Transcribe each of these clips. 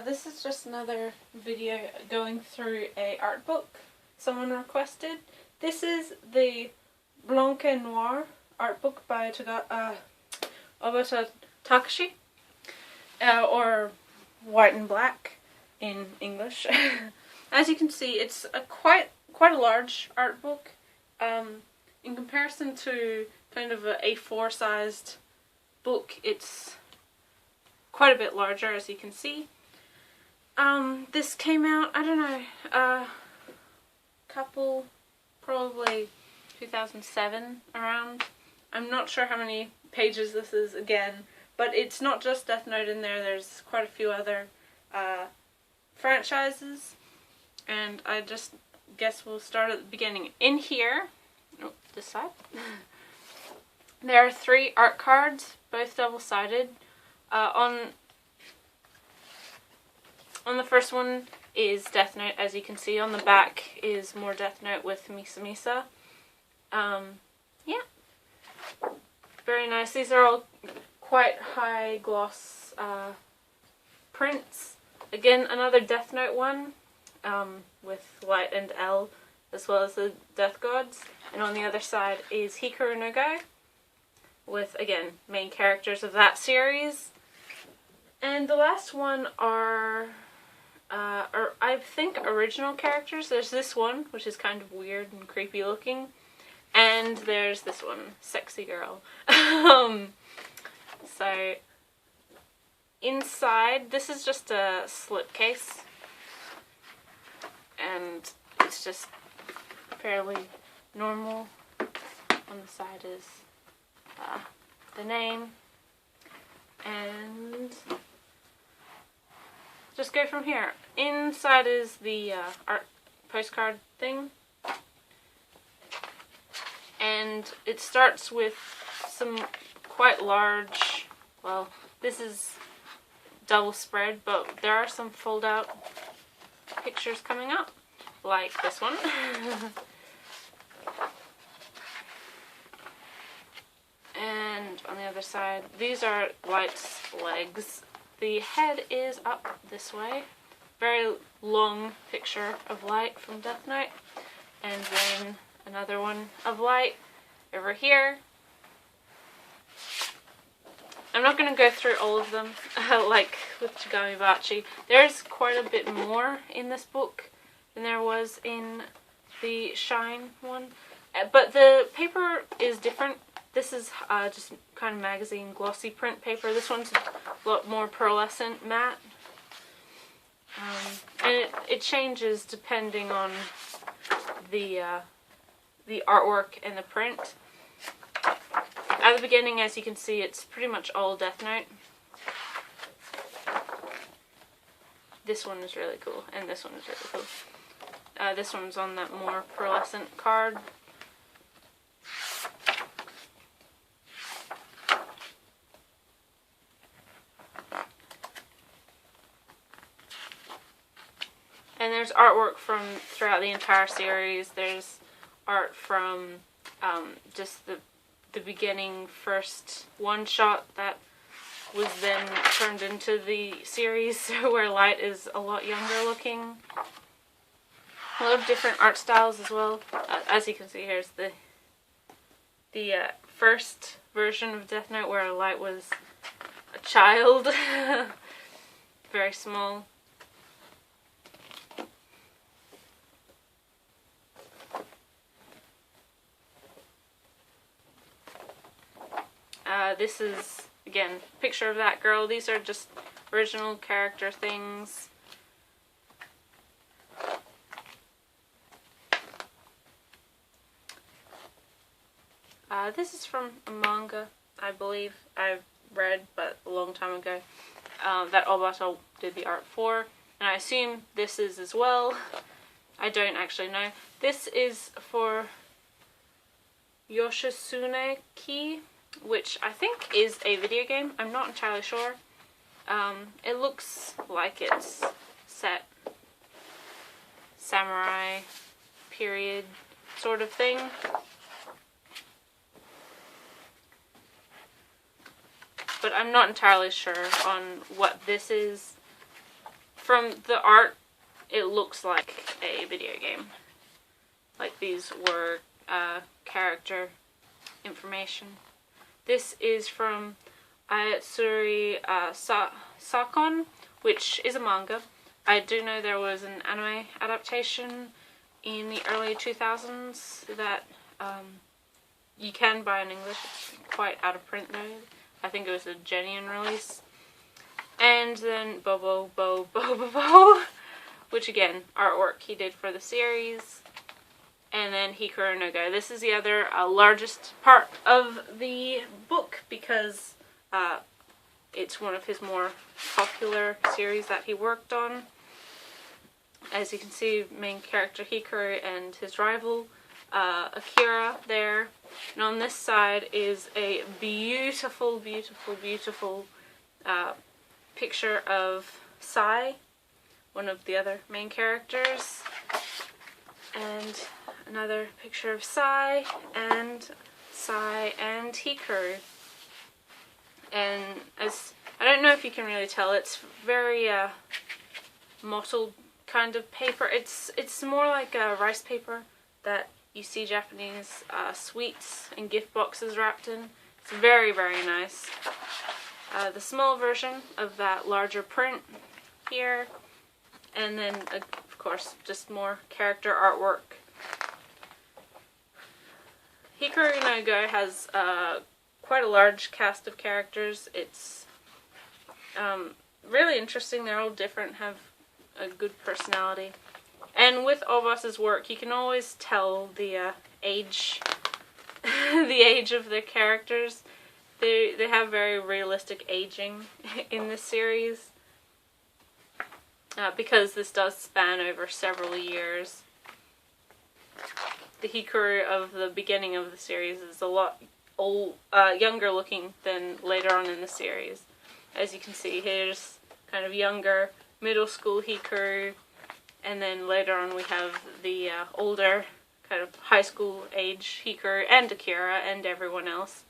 This is just another video going through a art book someone requested. This is the Blanc and Noir art book by Obata Takeshi, or White and Black in English. As you can see, it's a quite a large art book. In comparison to kind of a A4 sized book, it's quite a bit larger, as you can see. This came out, I don't know, couple, probably 2007 around. I'm not sure how many pages this is again, but it's not just Death Note in there, there's quite a few other franchises, and I just guess we'll start at the beginning. In here, this side, there are 3 art cards, both double-sided. On the first one is Death Note, as you can see. On the back is more Death Note with Misa Misa. Yeah. Very nice. These are all quite high gloss prints. Again, another Death Note one with Light and L, as well as the Death Gods. And on the other side is Hikaru no Go, with, again, main characters of that series. And the last one are, I think, original characters. There's this one, which is kind of weird and creepy looking. And there's this one, Sexy Girl. So, inside, this is just a slipcase. And it's just fairly normal. On the side is the name. And just go from here. Inside is the art postcard thing. And it starts with some quite large, well, this is double spread, but there are some fold out pictures coming up, like this one. And on the other side, these are Light's legs. The head is up this way. Very long picture of Light from Death Note. And then another one of Light over here. I'm not going to go through all of them, like with Chigami Bachi. There's quite a bit more in this book than there was in the Shine one. But the paper is different. This is just kind of magazine glossy print paper. This one's a lot more pearlescent matte. And it changes depending on the artwork and the print. At the beginning, as you can see, it's pretty much all Death Note. This one is really cool, and this one is really cool. This one's on that more pearlescent card. And there's artwork from throughout the entire series. There's art from just the beginning first one-shot that was then turned into the series, where Light is a lot younger looking. A lot of different art styles as well. As you can see, here's the first version of Death Note where Light was a child. Very small. This is, again, a picture of that girl. These are just original character things. This is from a manga, I believe. I've read, but a long time ago, that Obata did the art for. And I assume this is as well. I don't actually know. This is for Yoshitsune-ki, which I think is a video game. I'm not entirely sure. It looks like it's set samurai period sort of thing. But I'm not entirely sure on what this is from the art, it looks like a video game. Like these were character information. This is from Ayatsuri Sakon, which is a manga. I do know there was an anime adaptation in the early 2000s that you can buy in English. It's quite out of print though. I think it was a genuine release. And then Bobo, which again, artwork he did for the series. And then Hikaru no Go. This is the other largest part of the book because it's one of his more popular series that he worked on. As you can see, main character Hikaru and his rival Akira there. And on this side is a beautiful, beautiful, beautiful picture of Sai, one of the other main characters. And another picture of Sai and Hikaru. And as I don't know if you can really tell, it's very mottled kind of paper. It's more like a rice paper that you see Japanese sweets and gift boxes wrapped in. It's very, very nice. The small version of that larger print here, and then of course just more character artwork. Hikaru no Go has quite a large cast of characters. It's really interesting. They're all different, have a good personality. And with Obata's work, you can always tell the age, the age of the characters. They have very realistic aging in this series because this does span over several years. The Hikaru of the beginning of the series is a lot younger looking than later on in the series. As you can see, here's kind of younger middle school Hikaru, and then later on we have the older kind of high school age Hikaru and Akira and everyone else.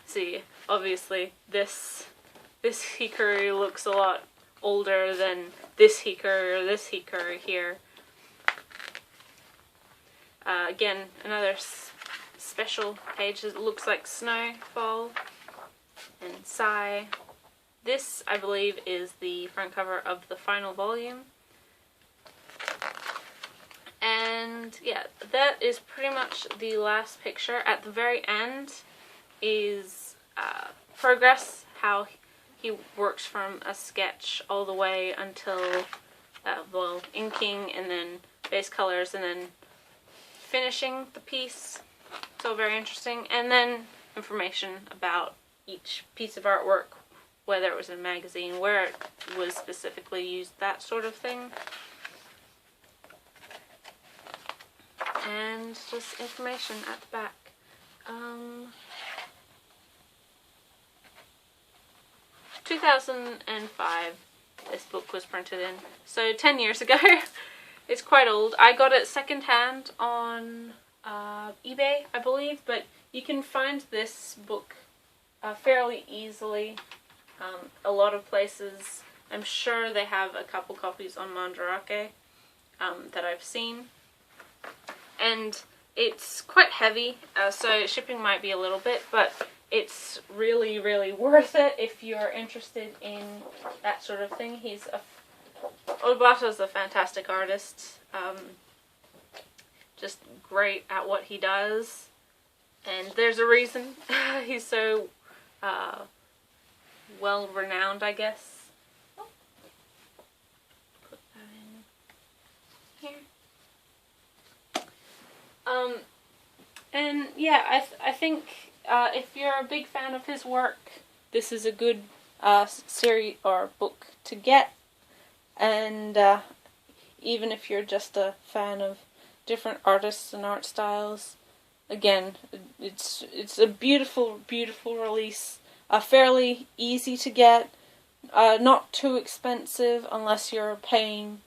See, obviously this Hikaru looks a lot older than this Hikaru or this Hikaru here. Again, another special page. It looks like snowfall and Sai. This, I believe, is the front cover of the final volume. And yeah, that is pretty much the last picture. At the very end is progress, how he works from a sketch all the way until, well, inking and then base colors and then finishing the piece. So very interesting. And then information about each piece of artwork, whether it was in a magazine, where it was specifically used, that sort of thing. And just information at the back. 2005 this book was printed in, so 10 years ago. It's quite old. I got it secondhand on eBay, I believe, but you can find this book fairly easily. A lot of places, I'm sure they have a couple copies on Mandarake that I've seen. And it's quite heavy, so shipping might be a little bit, but it's really, really worth it if you're interested in that sort of thing. Obata's a fantastic artist, just great at what he does, and there's a reason he's so well renowned, I guess. Oh. Put that in here. And yeah, I think if you're a big fan of his work, this is a good series or book to get. And even if you're just a fan of different artists and art styles, again, it's a beautiful, beautiful release. Fairly easy to get, not too expensive unless you're paying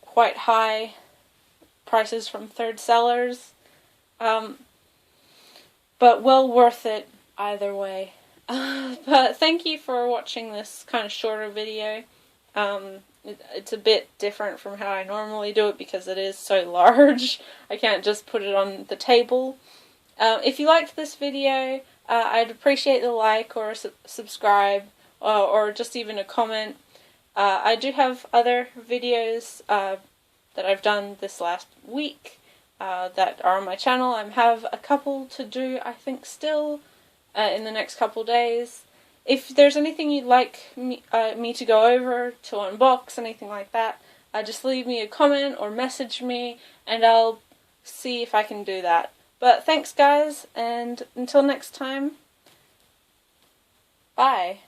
quite high prices from third sellers, but well worth it either way. But thank you for watching this kind of shorter video. It's a bit different from how I normally do it because it is so large. I can't just put it on the table. If you liked this video, I'd appreciate the like or subscribe or just even a comment. I do have other videos that I've done this last week that are on my channel. I have a couple to do, I think, still in the next couple days. If there's anything you'd like me to go over, to unbox, anything like that, just leave me a comment or message me and I'll see if I can do that. But thanks guys, and until next time, bye.